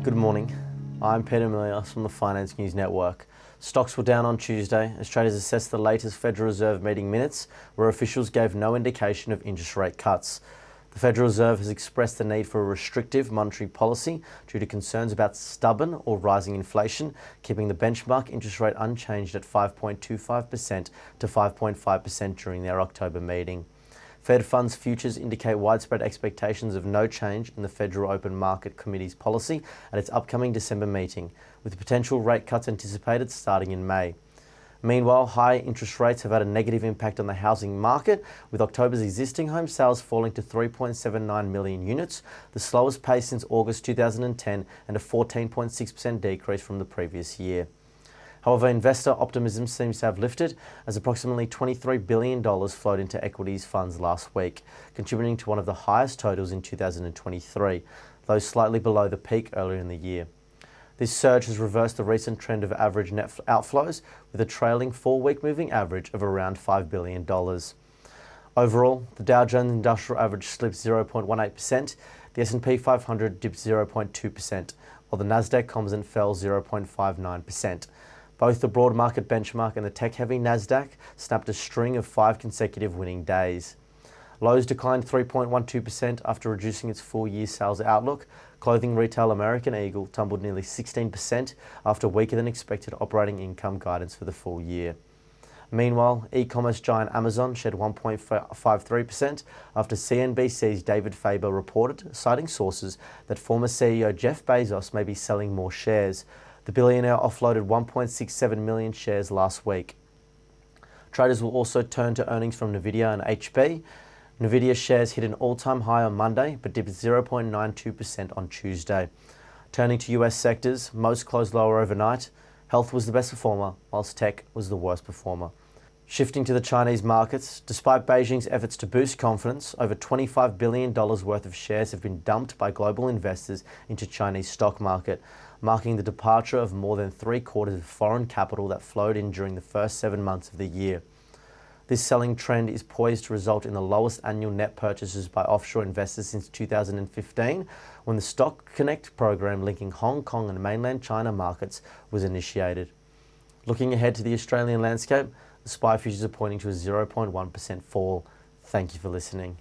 Good morning. I'm Peter Milios from the Finance News Network. Stocks were down on Tuesday as traders assessed the latest Federal Reserve meeting minutes, where officials gave no indication of interest rate cuts. The Federal Reserve has expressed the need for a restrictive monetary policy due to concerns about stubborn or rising inflation, keeping the benchmark interest rate unchanged at 5.25% to 5.5% during their October meeting. Fed funds futures indicate widespread expectations of no change in the Federal Open Market Committee's policy at its upcoming December meeting, with potential rate cuts anticipated starting in May. Meanwhile, high interest rates have had a negative impact on the housing market, with October's existing home sales falling to 3.79 million units, the slowest pace since August 2010 and a 14.6% decrease from the previous year. However, investor optimism seems to have lifted as approximately $23 billion flowed into equities funds last week, contributing to one of the highest totals in 2023, though slightly below the peak earlier in the year. This surge has reversed the recent trend of average net outflows, with a trailing 4-week moving average of around $5 billion. Overall, the Dow Jones Industrial Average slipped 0.18%, the S&P 500 dipped 0.2%, while the Nasdaq Composite fell 0.59%. Both the broad market benchmark and the tech-heavy Nasdaq snapped a string of 5 consecutive winning days. Lowe's declined 3.12% after reducing its full-year sales outlook. Clothing retail American Eagle tumbled nearly 16% after weaker-than-expected operating income guidance for the full year. Meanwhile, e-commerce giant Amazon shed 1.53% after CNBC's David Faber reported, citing sources, that former CEO Jeff Bezos may be selling more shares. The billionaire offloaded 1.67 million shares last week. Traders will also turn to earnings from Nvidia and HP. Nvidia shares hit an all-time high on Monday, but dipped 0.92% on Tuesday. Turning to US sectors, most closed lower overnight. Health was the best performer, whilst tech was the worst performer. Shifting to the Chinese markets, despite Beijing's efforts to boost confidence, over $25 billion worth of shares have been dumped by global investors into Chinese stock market, marking the departure of more than 3/4 of foreign capital that flowed in during the first 7 months of the year. This selling trend is poised to result in the lowest annual net purchases by offshore investors since 2015, when the Stock Connect program linking Hong Kong and mainland China markets was initiated. Looking ahead to the Australian landscape, the SPI futures are pointing to a 0.1% fall. Thank you for listening.